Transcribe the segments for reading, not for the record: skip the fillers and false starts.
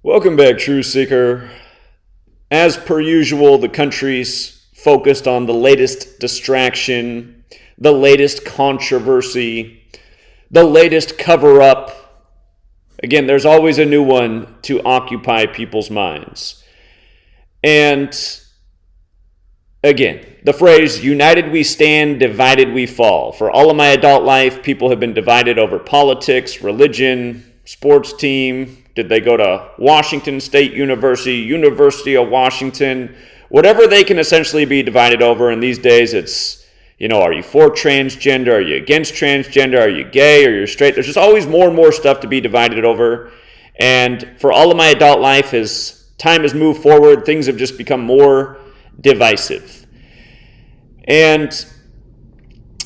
Welcome back, Truth Seeker. As per usual, the country's focused on the latest distraction, the latest controversy, the latest cover-up. Again, there's always a new one to occupy people's minds. And again, the phrase, united we stand, divided we fall. For all of my adult life, people have been divided over politics, religion, sports team. Did they go to Washington State University, University of Washington? Whatever they can essentially be divided over. And these days it's, are you for transgender? Are you against transgender? Are you gay? Are you straight? There's just always more and more stuff to be divided over. And for all of my adult life, as time has moved forward, things have just become more divisive. And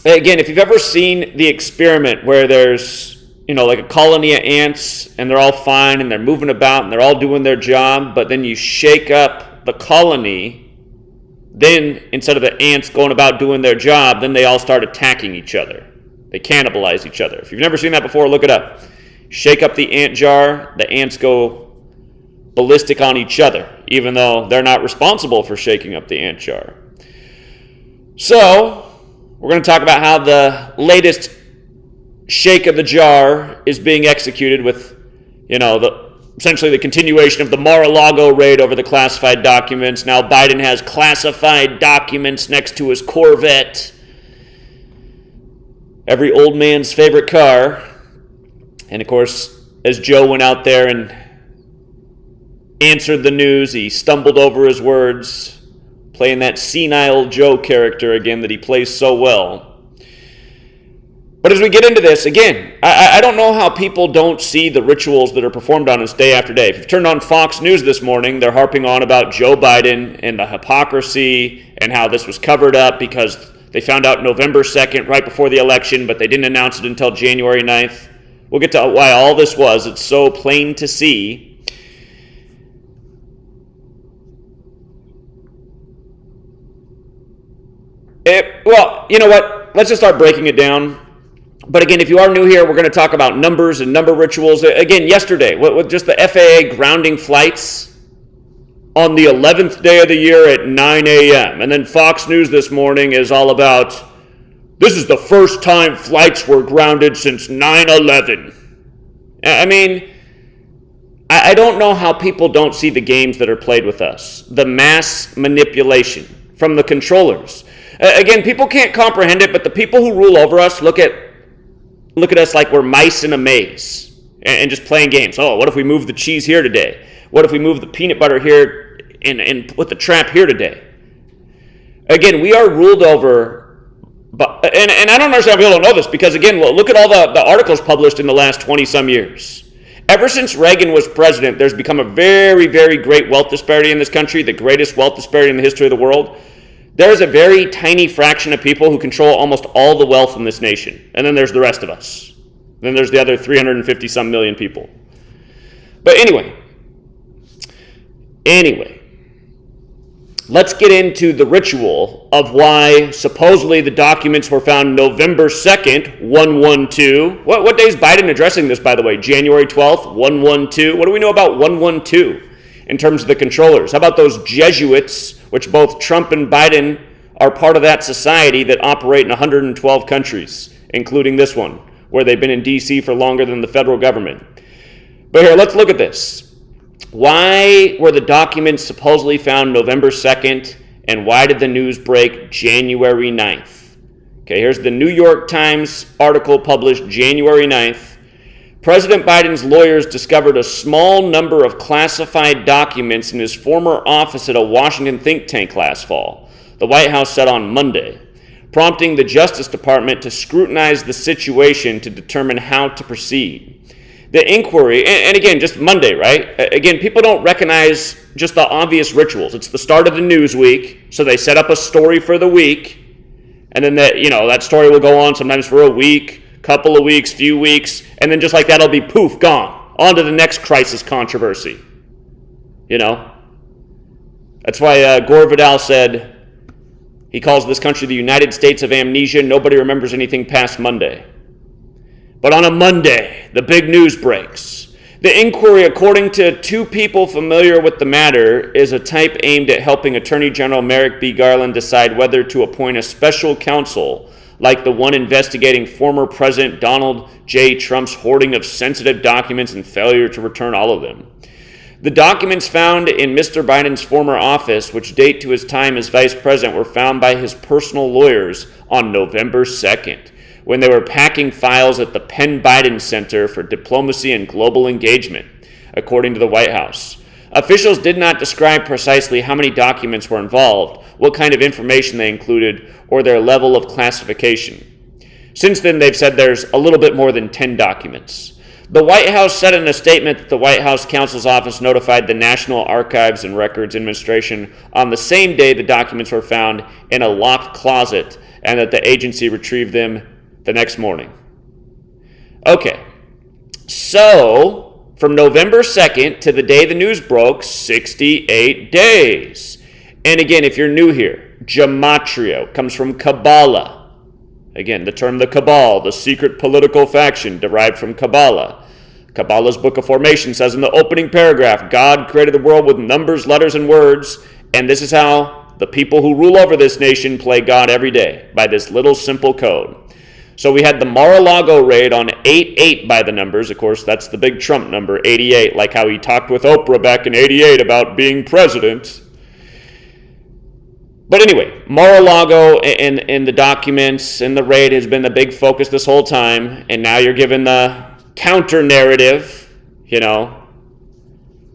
again, if you've ever seen the experiment where there's like a colony of ants and they're all fine and they're moving about and they're all doing their job, but then you shake up the colony, then instead of the ants going about doing their job, then they all start attacking each other. They cannibalize each other. If you've never seen that before, look it up. Shake up the ant jar, the ants go ballistic on each other, even though they're not responsible for shaking up the ant jar. So, we're going to talk about how the latest shake of the jar is being executed with, essentially the continuation of the Mar-A-Lago raid over the classified documents. Now Biden has classified documents next to his Corvette, every old man's favorite car. And of course, as Joe went out there and answered the news, he stumbled over his words, playing that senile Joe character again that he plays so well. But as we get into this, again, I don't know how people don't see the rituals that are performed on us day after day. If you've turned on Fox News this morning, they're harping on about Joe Biden and the hypocrisy and how this was covered up because they found out November 2nd, right before the election, but they didn't announce it until January 9th. We'll get to why all this was. It's so plain to see. Well, you know what? Let's just start breaking it down. But again, if you are new here, we're going to talk about numbers and number rituals. Again, yesterday, with just the FAA grounding flights on the 11th day of the year at 9 a.m. And then Fox News this morning is all about, this is the first time flights were grounded since 9/11. I mean, I don't know how people don't see the games that are played with us. The mass manipulation from the controllers. Again, people can't comprehend it, but the people who rule over us look at us like we're mice in a maze and just playing games. Oh, what if we move the cheese here today? What if we move the peanut butter here and put the trap here today? Again, we are ruled over, and I don't understand how people don't know this because, again, look at all the articles published in the last 20-some years. Ever since Reagan was president, there's become a very, very great wealth disparity in this country, the greatest wealth disparity in the history of the world. There's a very tiny fraction of people who control almost all the wealth in this nation. And then there's the rest of us. Then there's the other 350-some million people. But anyway, let's get into the ritual of why supposedly the documents were found November 2nd, 112. What day is Biden addressing this, by the way? January 12th, 112. What do we know about 112 in terms of the controllers? How about those Jesuits, which both Trump and Biden are part of that society that operate in 112 countries, including this one, where they've been in D.C. for longer than the federal government. But here, let's look at this. Why were the documents supposedly found November 2nd, and why did the news break January 9th? Okay, here's the New York Times article published January 9th. President Biden's lawyers discovered a small number of classified documents in his former office at a Washington think tank last fall, the White House said on Monday, prompting the Justice Department to scrutinize the situation to determine how to proceed. The inquiry, and again, just Monday, right? Again, people don't recognize just the obvious rituals. It's the start of the news week, so they set up a story for the week, and then that story will go on sometimes for a week, couple of weeks, few weeks, and then just like that, it'll be poof, gone. On to the next crisis controversy. That's why Gore Vidal said he calls this country the United States of amnesia. Nobody remembers anything past Monday. But on a Monday, the big news breaks. The inquiry, according to two people familiar with the matter, is a type aimed at helping Attorney General Merrick B. Garland decide whether to appoint a special counsel like the one investigating former President Donald J. Trump's hoarding of sensitive documents and failure to return all of them. The documents found in Mr. Biden's former office, which date to his time as vice president, were found by his personal lawyers on November 2nd, when they were packing files at the Penn Biden Center for Diplomacy and Global Engagement, according to the White House. Officials did not describe precisely how many documents were involved, what kind of information they included, or their level of classification. Since then, they've said there's a little bit more than 10 documents. The White House said in a statement that the White House counsel's office notified the National Archives and Records Administration on the same day the documents were found in a locked closet and that the agency retrieved them the next morning. Okay, so from November 2nd to the day the news broke, 68 days. And again, if you're new here, Gematria comes from Kabbalah. Again, the term the Cabal, the secret political faction, derived from Kabbalah. Kabbalah's Book of Formation says in the opening paragraph, God created the world with numbers, letters, and words, and this is how the people who rule over this nation play God every day, by this little simple code. So we had the Mar-A-Lago raid on 8-8 by the numbers. Of course, that's the big Trump number, 88, like how he talked with Oprah back in 88 about being president. But anyway, Mar-A-Lago and the documents and the raid has been the big focus this whole time, and now you're given the counter-narrative, Now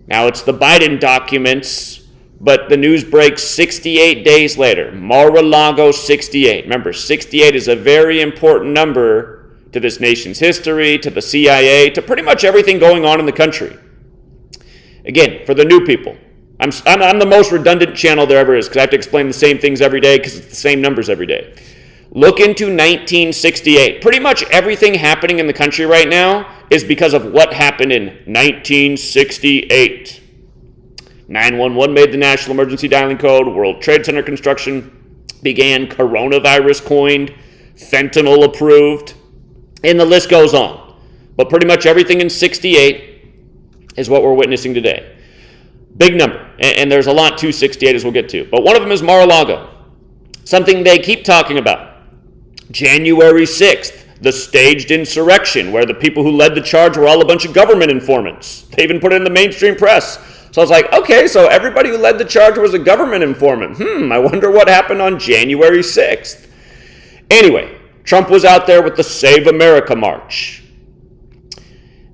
it's the Biden documents, but the news breaks 68 days later. Mar-A-Lago 68. Remember, 68 is a very important number to this nation's history, to the CIA, to pretty much everything going on in the country. Again, for the new people, I'm the most redundant channel there ever is because I have to explain the same things every day because it's the same numbers every day. Look into 1968. Pretty much everything happening in the country right now is because of what happened in 1968. 911 made the National Emergency Dialing Code, World Trade Center construction began, coronavirus coined, fentanyl approved, and the list goes on. But pretty much everything in 68 is what we're witnessing today. Big number, and there's a lot to 68 as we'll get to. But one of them is Mar-A-Lago, something they keep talking about. January 6th, the staged insurrection, where the people who led the charge were all a bunch of government informants. They even put it in the mainstream press. So I was like, okay, so everybody who led the charge was a government informant. I wonder what happened on January 6th. Anyway, Trump was out there with the Save America March.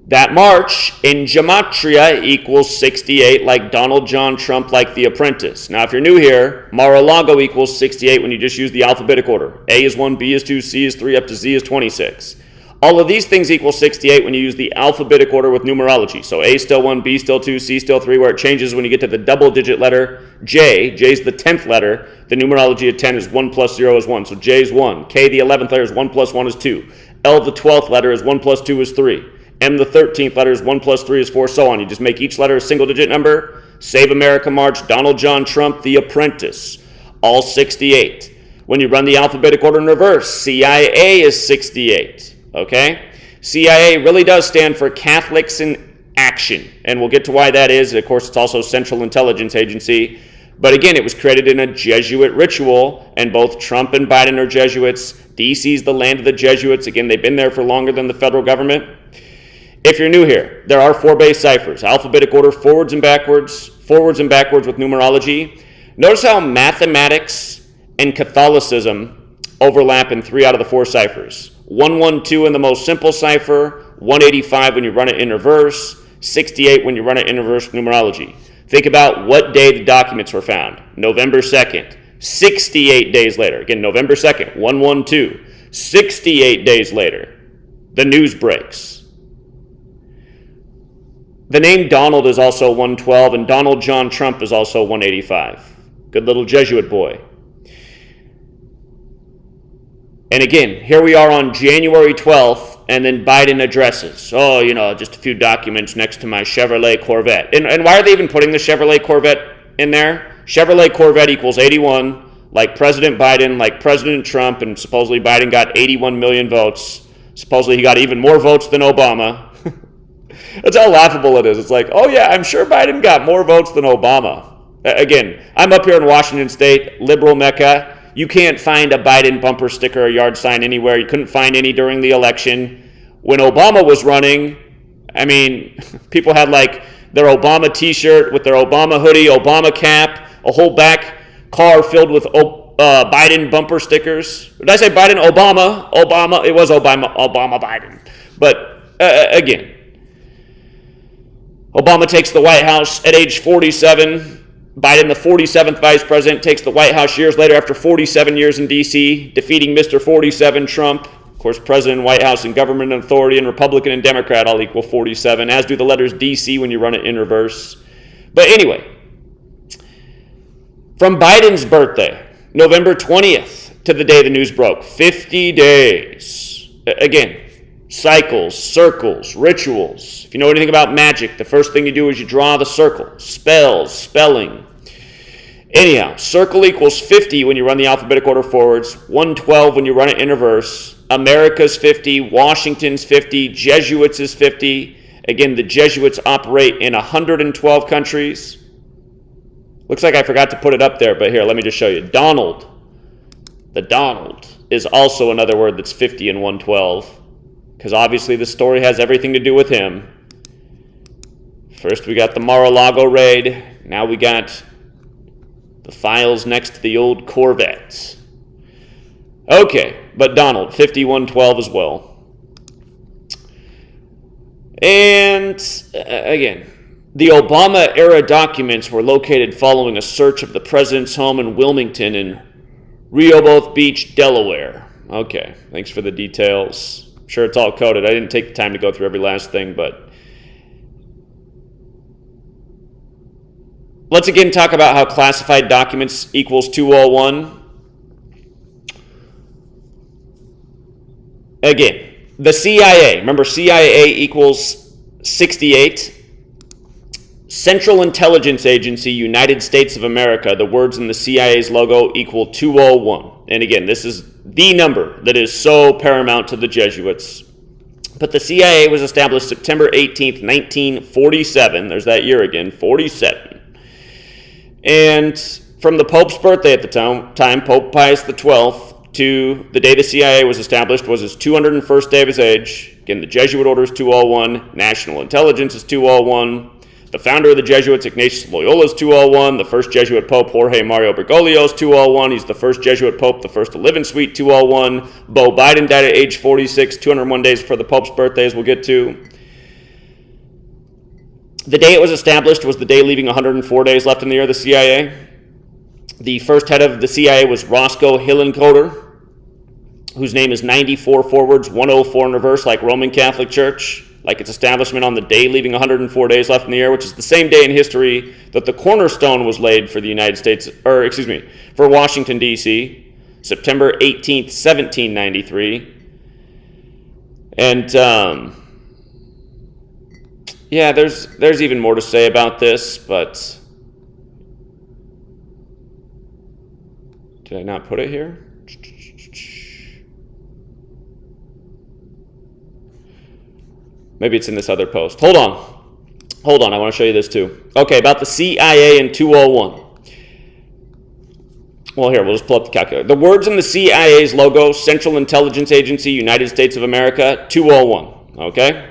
That march in Gematria equals 68, like Donald John Trump, like The Apprentice. Now, if you're new here, Mar-A-Lago equals 68 when you just use the alphabetic order. A is 1, B is 2, C is 3, up to Z is 26. All of these things equal 68 when you use the alphabetic order with numerology. So A still 1, B still 2, C still 3, where it changes when you get to the double-digit letter J. J is the 10th letter. The numerology of 10 is 1 plus 0 is 1, so J is 1. K, the 11th letter, is 1 plus 1 is 2. L, the 12th letter, is 1 plus 2 is 3. M, the 13th letter, is 1 plus 3 is 4, so on. You just make each letter a single-digit number. Save America March, Donald John Trump, The Apprentice, all 68. When you run the alphabetic order in reverse, CIA is 68, okay? CIA really does stand for Catholics in Action, and we'll get to why that is. Of course, it's also Central Intelligence Agency. But again, it was created in a Jesuit ritual, and both Trump and Biden are Jesuits. DC's the land of the Jesuits. Again, they've been there for longer than the federal government. If you're new here, there are 4 base ciphers, alphabetic order, forwards and backwards with numerology. Notice how mathematics and Catholicism overlap in 3 out of the 4 ciphers. 112 in the most simple cipher, 185 when you run it in reverse, 68 when you run it in reverse with numerology. Think about what day the documents were found. November 2nd, 68 days later. Again, November 2nd, 112. 68 days later, the news breaks. The name Donald is also 112, and Donald John Trump is also 185. Good little Jesuit boy. And again, here we are on January 12th, and then Biden addresses. Oh, just a few documents next to my Chevrolet Corvette. And why are they even putting the Chevrolet Corvette in there? Chevrolet Corvette equals 81, like President Biden, like President Trump, and supposedly Biden got 81 million votes. Supposedly he got even more votes than Obama. That's how laughable it is. It's like, oh yeah, I'm sure Biden got more votes than Obama. Again, I'm up here in Washington State, liberal Mecca. You can't find a Biden bumper sticker or yard sign anywhere. You couldn't find any during the election. When Obama was running, I mean, people had like their Obama t-shirt with their Obama hoodie, Obama cap, a whole back car filled with Biden bumper stickers. Did I say Biden? Obama. It was Obama Biden. But again, Obama takes the White House at age 47. Biden, the 47th vice president, takes the White House years later after 47 years in D.C., defeating Mr. 47 Trump. Of course, president, White House, and government authority, and Republican and Democrat all equal 47, as do the letters D.C. when you run it in reverse. But anyway, from Biden's birthday, November 20th, to the day the news broke, 50 days. Again, cycles, circles, rituals. If you know anything about magic, the first thing you do is you draw the circle. Spells, spelling. Anyhow, circle equals 50 when you run the alphabetic order forwards, 112 when you run it in reverse. America's 50, Washington's 50, Jesuits is 50. Again, the Jesuits operate in 112 countries. Looks like I forgot to put it up there, but here, let me just show you. Donald. The Donald is also another word that's 50 and 112, because obviously the story has everything to do with him. First we got the Mar-A-Lago raid. Now we got the files next to the old Corvettes. Okay, but Donald, 5112 as well. And again, the Obama-era documents were located following a search of the president's home in Wilmington in Rehoboth Beach, Delaware. Okay, thanks for the details. I'm sure it's all coded. I didn't take the time to go through every last thing, but let's again talk about how classified documents equals 201. Again, the CIA, remember CIA equals 68. Central Intelligence Agency, United States of America, the words in the CIA's logo equal 201. And again, this is the number that is so paramount to the Jesuits. But the CIA was established September 18th, 1947. There's that year again, 47. And from the Pope's birthday at the time, Pope Pius XII, to the day the CIA was established was his 201st day of his age. Again, the Jesuit order is 201. National intelligence is 201. The founder of the Jesuits, Ignatius Loyola, is 201. The first Jesuit Pope, Jorge Mario Bergoglio, is 201. He's the first Jesuit Pope, the first to live in Suite, 201. Beau Biden died at age 46, 201 days before the Pope's birthday, as we'll get to. The day it was established was the day leaving 104 days left in the year of the CIA. The first head of the CIA was Roscoe Hillenkoetter, whose name is 94 forwards, 104 in reverse, like Roman Catholic Church, like its establishment on the day leaving 104 days left in the year, which is the same day in history that the cornerstone was laid for the United States, for Washington, D.C., September 18th, 1793. And, yeah, there's even more to say about this, but did I not put it here? Maybe it's in this other post. Hold on, I want to show you this too. Okay, about the CIA and 201. Well, here, we'll just pull up the calculator. The words in the CIA's logo, Central Intelligence Agency, United States of America, 201, okay?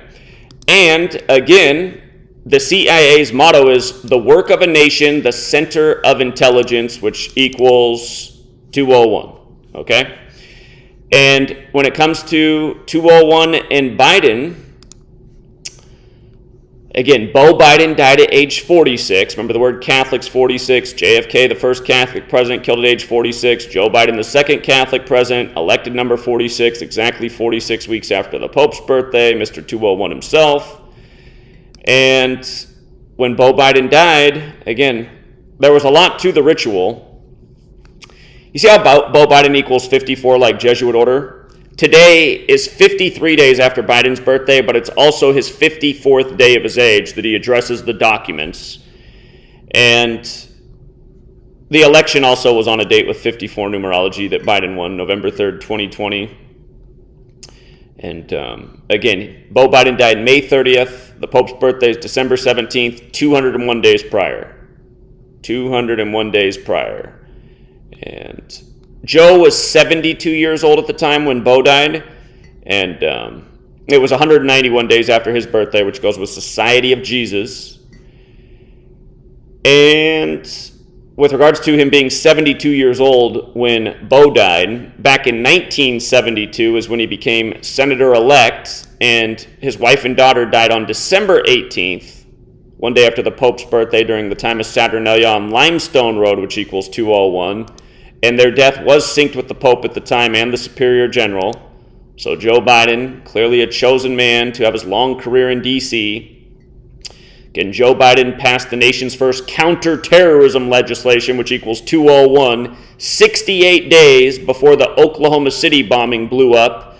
And, again, the CIA's motto is, the work of a nation, the center of intelligence, which equals 201, okay? And when it comes to 201 and Biden, again, Beau Biden died at age 46. Remember the word Catholic's 46. JFK, the first Catholic president, killed at age 46. Joe Biden, the second Catholic president, elected number 46, exactly 46 weeks after the Pope's birthday, Mr. 201 himself. And when Beau Biden died, again, there was a lot to the ritual. You see how Beau Biden equals 54 like Jesuit order? Today is 53 days after Biden's birthday, but it's also his 54th day of his age that he addresses the documents. And the election also was on a date with 54 numerology that Biden won, November 3rd, 2020. And again, Beau Biden died May 30th. The Pope's birthday is December 17th, 201 days prior. 201 days prior. And Joe was 72 years old at the time when Bo died. And it was 191 days after his birthday, which goes with Society of Jesus. And with regards to him being 72 years old when Bo died, back in 1972 is when he became senator-elect, and his wife and daughter died on December 18th, one day after the Pope's birthday during the time of Saturnalia on Limestone Road, which equals 201, and their death was synced with the Pope at the time and the Superior General. So Joe Biden, clearly a chosen man to have his long career in D.C., again, Joe Biden passed the nation's first counterterrorism legislation, which equals 201, 68 days before the Oklahoma City bombing blew up,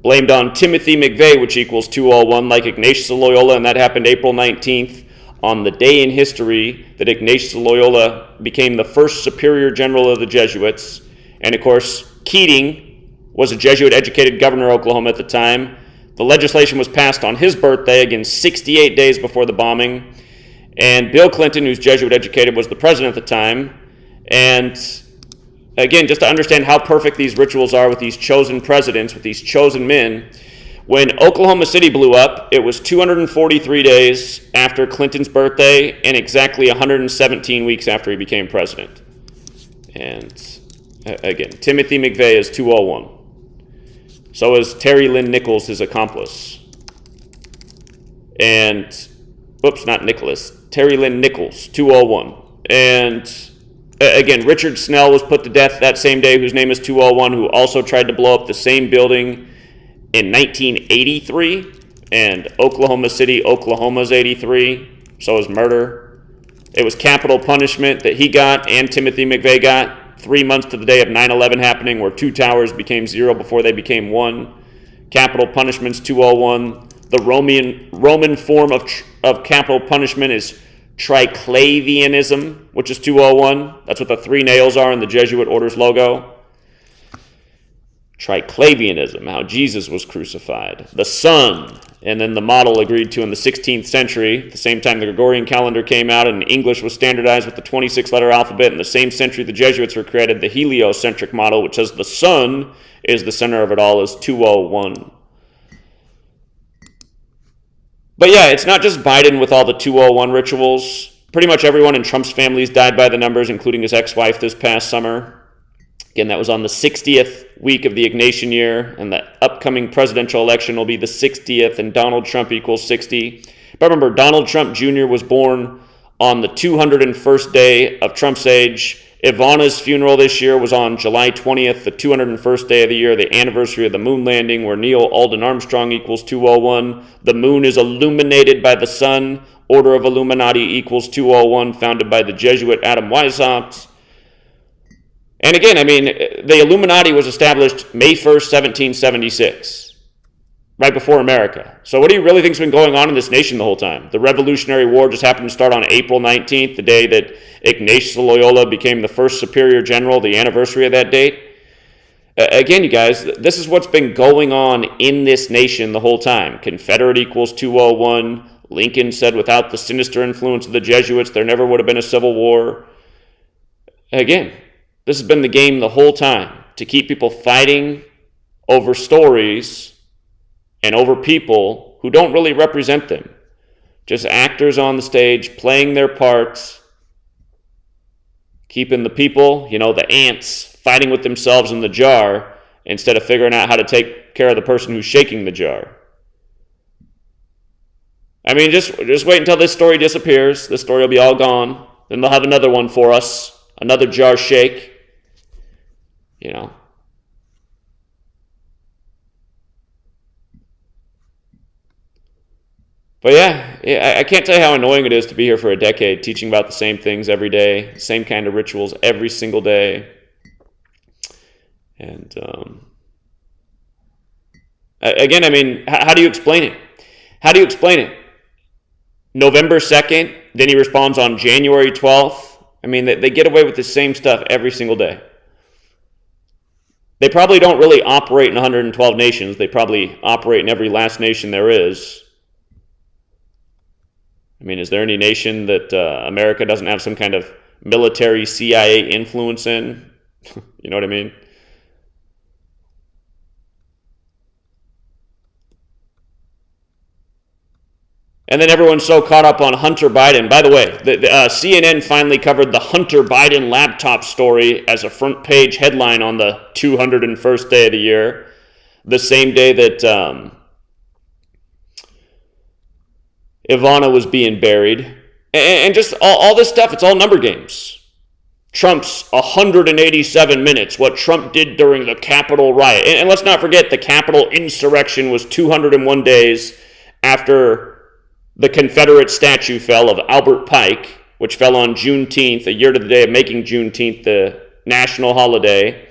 blamed on Timothy McVeigh, which equals 201, like Ignatius of Loyola, and that happened April 19th, on the day in history that Ignatius of Loyola became the first superior general of the Jesuits. And of course, Keating was a Jesuit-educated governor of Oklahoma at the time. The legislation was passed on his birthday, again 68 days before the bombing. And Bill Clinton, who's Jesuit-educated, was the president at the time. And again, just to understand how perfect these rituals are with these chosen presidents, with these chosen men, when Oklahoma City blew up, it was 243 days after Clinton's birthday and exactly 117 weeks after he became president. And again, Timothy McVeigh is 201. So is Terry Lynn Nichols, his accomplice. And, not Nicholas, Terry Lynn Nichols, 201. And again, Richard Snell was put to death that same day, whose name is 201, who also tried to blow up the same building in 1983. And Oklahoma City, Oklahoma's 83. So is murder. It was capital punishment that he got and Timothy McVeigh got. 3 months to the day of 9/11 happening, where 2 towers became 0 before they became 1. Capital punishment's 201. The Roman form of capital punishment is triclavianism, which is 201. That's what the 3 nails are in the Jesuit order's logo. Triclavianism, how Jesus was crucified. The sun, and then the model agreed to in the 16th century, the same time the Gregorian calendar came out and English was standardized with the 26-letter alphabet. In the same century the Jesuits were created, the heliocentric model, which says the sun is the center of it all, is 201. But yeah, it's not just Biden with all the 201 rituals. Pretty much everyone in Trump's family has died by the numbers, including his ex-wife this past summer. Again, that was on the 60th week of the Ignatian year, and the upcoming presidential election will be the 60th, and Donald Trump equals 60. But remember, Donald Trump Jr. was born on the 201st day of Trump's age. Ivana's funeral this year was on July 20th, the 201st day of the year, the anniversary of the moon landing, where Neil Alden Armstrong equals 201. The moon is illuminated by the sun. Order of Illuminati equals 201, founded by the Jesuit Adam Weishaupt. And again, I mean, the Illuminati was established May 1st, 1776, right before America. So what do you really think's been going on in this nation the whole time? The Revolutionary War just happened to start on April 19th, the day that Ignatius of Loyola became the first superior general, the anniversary of that date. Again, you guys, this is what's been going on in this nation the whole time. Confederate equals 201. Lincoln said without the sinister influence of the Jesuits, there never would have been a civil war. Again, this has been the game the whole time, to keep people fighting over stories and over people who don't really represent them. Just actors on the stage playing their parts, keeping the people, the ants, fighting with themselves in the jar instead of figuring out how to take care of the person who's shaking the jar. I mean, just wait until this story disappears. This story will be all gone. Then they'll have another one for us, another jar shake. But yeah, I can't tell you how annoying it is to be here for a decade, teaching about the same things every day, same kind of rituals every single day. And again, I mean, how do you explain it? How do you explain it? November 2nd, then he responds on January 12th. I mean, they get away with the same stuff every single day. They probably don't really operate in 112 nations. They probably operate in every last nation there is. I mean, is there any nation that America doesn't have some kind of military CIA influence in? You know what I mean? And then everyone's so caught up on Hunter Biden. By the way, CNN finally covered the Hunter Biden laptop story as a front page headline on the 201st day of the year, the same day that Ivana was being buried. And just all this stuff, it's all number games. Trump's 187 minutes, what Trump did during the Capitol riot. And let's not forget, the Capitol insurrection was 201 days after the Confederate statue fell of Albert Pike, which fell on Juneteenth, a year to the day of making Juneteenth the national holiday.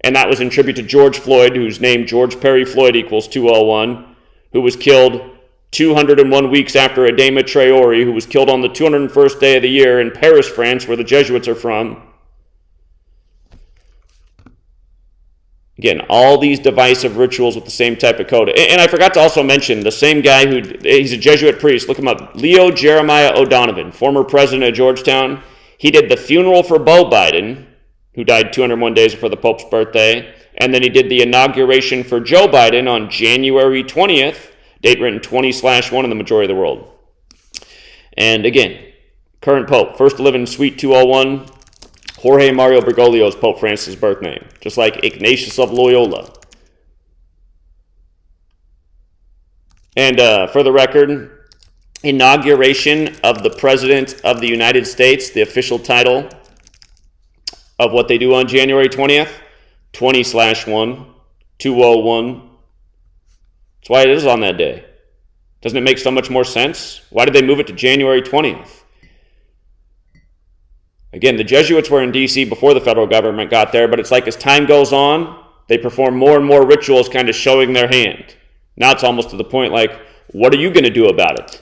And that was in tribute to George Floyd, whose name George Perry Floyd equals 201, who was killed 201 weeks after Adama Traore, who was killed on the 201st day of the year in Paris, France, where the Jesuits are from. Again, all these divisive rituals with the same type of code. And I forgot to also mention the same guy he's a Jesuit priest. Look him up. Leo Jeremiah O'Donovan, former president of Georgetown. He did the funeral for Beau Biden, who died 201 days before the Pope's birthday. And then he did the inauguration for Joe Biden on January 20th, date written 20/1 in the majority of the world. And again, current Pope, first to live in Suite 201, Jorge Mario Bergoglio is Pope Francis' birth name, just like Ignatius of Loyola. And for the record, inauguration of the President of the United States, the official title of what they do on January 20th, 20/1, 201. That's why it is on that day. Doesn't it make so much more sense? Why did they move it to January 20th? Again, the Jesuits were in D.C. before the federal government got there, but it's like as time goes on, they perform more and more rituals kind of showing their hand. Now it's almost to the point like, what are you going to do about it?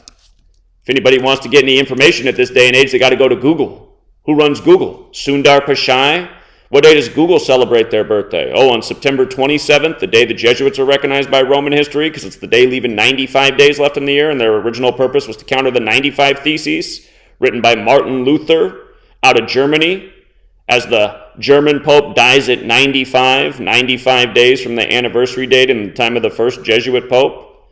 If anybody wants to get any information at this day and age, they got to go to Google. Who runs Google? Sundar Pichai? What day does Google celebrate their birthday? Oh, on September 27th, the day the Jesuits are recognized by Roman history, because it's the day leaving 95 days left in the year, and their original purpose was to counter the 95 Theses, written by Martin Luther, out of Germany, as the German Pope dies at 95 days from the anniversary date in the time of the first Jesuit Pope.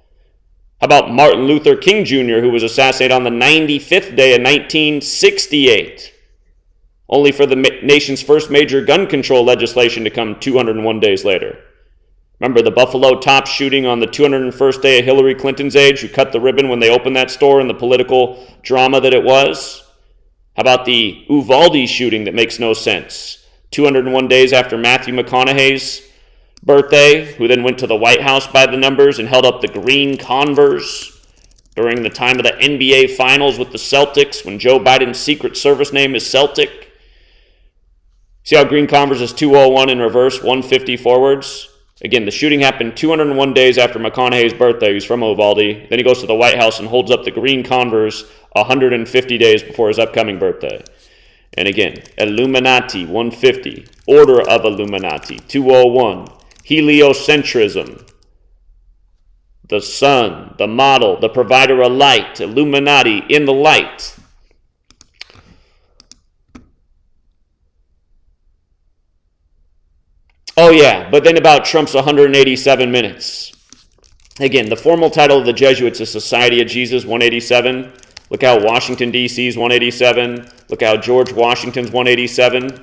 How about Martin Luther King Jr., who was assassinated on the 95th day of 1968, only for the nation's first major gun control legislation to come 201 days later. Remember the Buffalo Top shooting on the 201st day of Hillary Clinton's age, who cut the ribbon when they opened that store and the political drama that it was? How about the Uvalde shooting that makes no sense? 201 days after Matthew McConaughey's birthday, who then went to the White House by the numbers and held up the green Converse during the time of the NBA Finals with the Celtics, when Joe Biden's Secret Service name is Celtic. See how green Converse is 201 in reverse, 150 forwards? Again, the shooting happened 201 days after McConaughey's birthday. He's from Uvalde. Then he goes to the White House and holds up the green Converse 150 days before his upcoming birthday. And again, Illuminati, 150. Order of Illuminati, 201. Heliocentrism. The sun, the model, the provider of light. Illuminati, in the light. Oh yeah, but then about Trump's 187 minutes. Again, the formal title of the Jesuits is Society of Jesus, 187. Look how Washington, D.C.'s 187. Look how George Washington's 187. If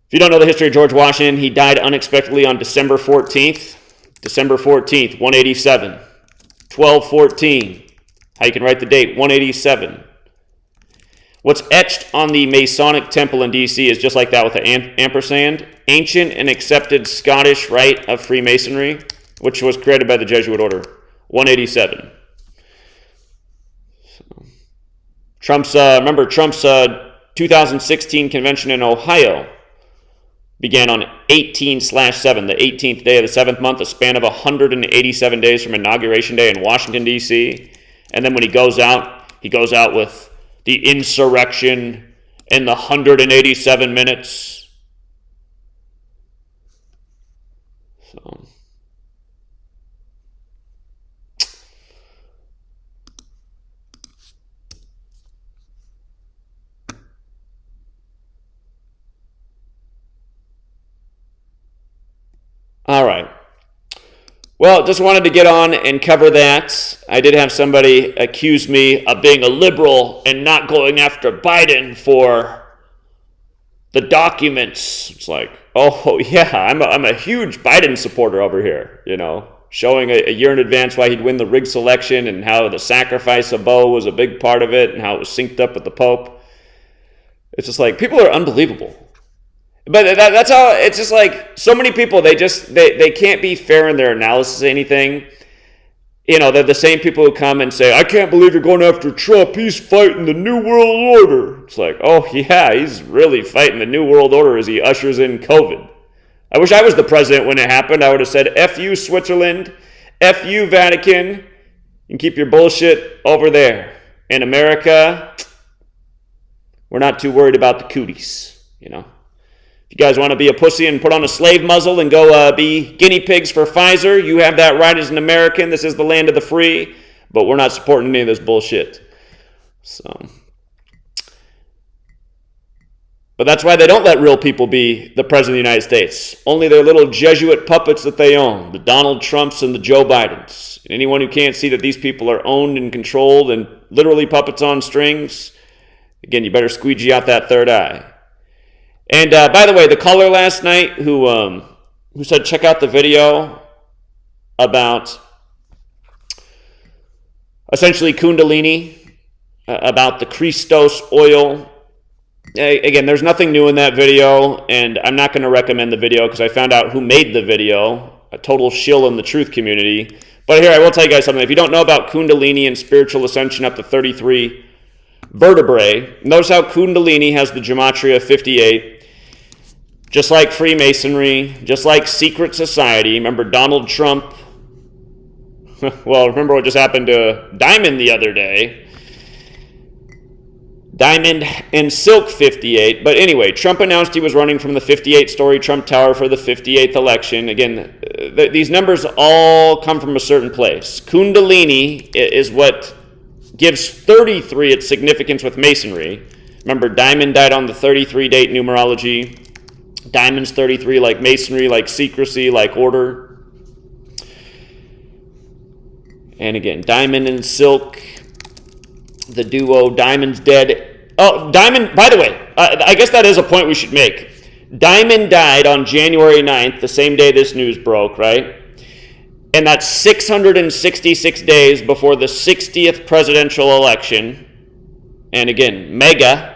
you don't know the history of George Washington, he died unexpectedly on December 14th. December 14th, 187. 12/14. How you can write the date, 187. What's etched on the Masonic Temple in D.C. is just like that with the ampersand. Ancient and accepted Scottish rite of Freemasonry, which was created by the Jesuit order. 187. Trump's 2016 convention in Ohio began on 18/7, the 18th day of the 7th month, a span of 187 days from Inauguration Day in Washington, D.C. And then when he goes out with the insurrection in the 187 minutes. So, Well, just wanted to get on and cover that. I did have somebody accuse me of being a liberal and not going after Biden for the documents. It's like, oh yeah, I'm a huge Biden supporter over here, showing a year in advance why he'd win the rigged selection and how the sacrifice of Bo was a big part of it and how it was synced up with the Pope. It's just like, people are unbelievable. But that's how, it's just like, so many people, they can't be fair in their analysis of anything. They're the same people who come and say, I can't believe you're going after Trump. He's fighting the New World Order. It's like, oh yeah, he's really fighting the New World Order as he ushers in COVID. I wish I was the president when it happened. I would have said, F you, Switzerland, F you, Vatican, and keep your bullshit over there. In America, we're not too worried about the cooties, If you guys want to be a pussy and put on a slave muzzle and go be guinea pigs for Pfizer, you have that right as an American. This is the land of the free, but we're not supporting any of this bullshit. But that's why they don't let real people be the president of the United States. Only their little Jesuit puppets that they own, the Donald Trumps and the Joe Bidens. And anyone who can't see that these people are owned and controlled and literally puppets on strings, again, you better squeegee out that third eye. And by the way, the caller last night who said check out the video about essentially Kundalini, about the Christos oil. Again, there's nothing new in that video, and I'm not going to recommend the video because I found out who made the video, a total shill in the truth community. But here, I will tell you guys something. If you don't know about Kundalini and spiritual ascension up to 33 vertebrae, notice how Kundalini has the Gematria 58. Just like Freemasonry, just like secret society. Remember Donald Trump? Well, remember what just happened to Diamond the other day. Diamond and Silk 58. But anyway, Trump announced he was running from the 58-story Trump Tower for the 58th election. Again, these numbers all come from a certain place. Kundalini is what gives 33 its significance with Masonry. Remember, Diamond died on the 33 date numerology. Diamond's 33, like Masonry, like secrecy, like order. And again, Diamond and Silk, the duo, Diamond's dead. Oh, Diamond, by the way, I guess that is a point we should make. Diamond died on January 9th, the same day this news broke, right? And that's 666 days before the 60th presidential election. And again, mega.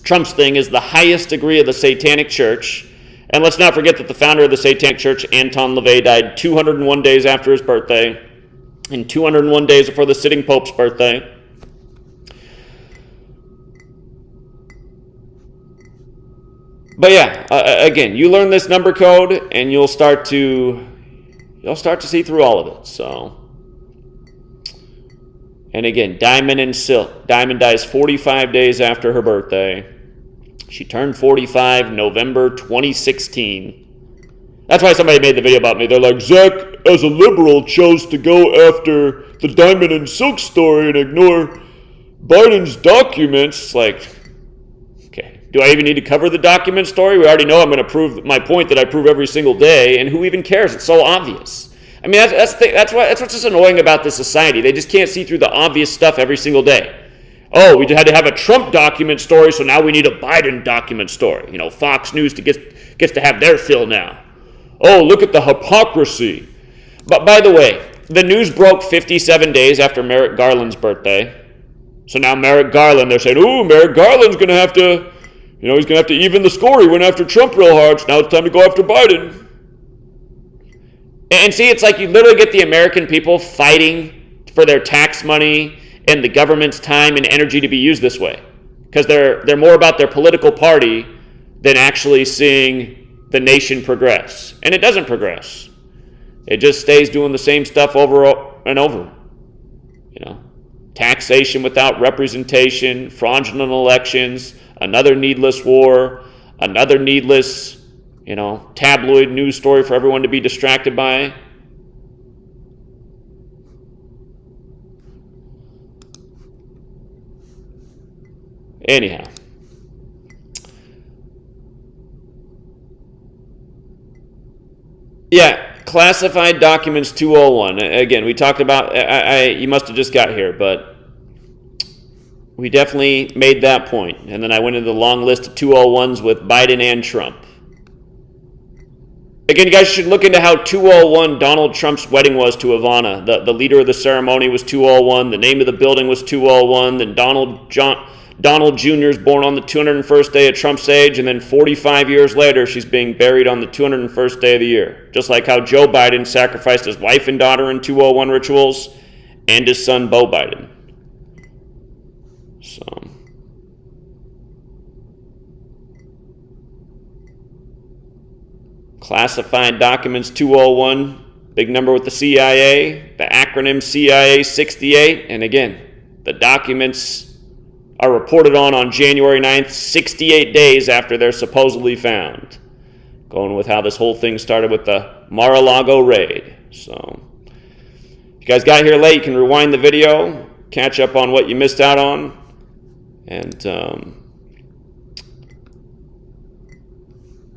Trump's thing is the highest degree of the Satanic Church. And let's not forget that the founder of the Satanic Church, Anton LaVey, died 201 days after his birthday and 201 days before the sitting Pope's birthday. But yeah, again, you learn this number code and you'll start to see through all of it. So, and again, Diamond and Silk. Diamond dies 45 days after her birthday. She turned 45 November 2016. That's why somebody made the video about me. They're like, Zach, as a liberal, chose to go after the Diamond and Silk story and ignore Biden's documents. Like, okay, do I even need to cover the document story? We already know I'm going to prove my point that I prove every single day, and who even cares? It's so obvious. I mean, that's what's just annoying about this society. They just can't see through the obvious stuff every single day. Oh, we had to have a Trump document story, so now we need a Biden document story. Fox News gets to have their fill now. Oh, look at the hypocrisy. But by the way, the news broke 57 days after Merrick Garland's birthday. So now Merrick Garland, they're saying, oh, Merrick Garland's going to have to, he's going to have to even the score. He went after Trump real hard, so now it's time to go after Biden. And see, it's like you literally get the American people fighting for their tax money and the government's time and energy to be used this way. Because they're more about their political party than actually seeing the nation progress. And it doesn't progress. It just stays doing the same stuff over and over. Taxation without representation, fraudulent elections, another needless war, another needless, tabloid news story for everyone to be distracted by. Anyhow. Yeah, Classified Documents 201. Again, we talked about, you must have just got here, but we definitely made that point. And then I went into the long list of 201s with Biden and Trump. Again, you guys should look into how 201 Donald Trump's wedding was to Ivana. The leader of the ceremony was 201. The name of the building was 201. Then Donald Jr. is born on the 201st day of Trump's age. And then 45 years later, she's being buried on the 201st day of the year. Just like how Joe Biden sacrificed his wife and daughter in 201 rituals and his son, Beau Biden. So... Classified Documents 201, big number with the CIA, the acronym CIA 68, and again, the documents are reported on January 9th, 68 days after they're supposedly found. Going with how this whole thing started with the Mar-A-Lago raid. So, if you guys got here late, you can rewind the video, catch up on what you missed out on, and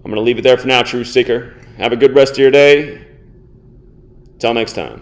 I'm going to leave it there for now, Truth Seeker. Have a good rest of your day. Till next time.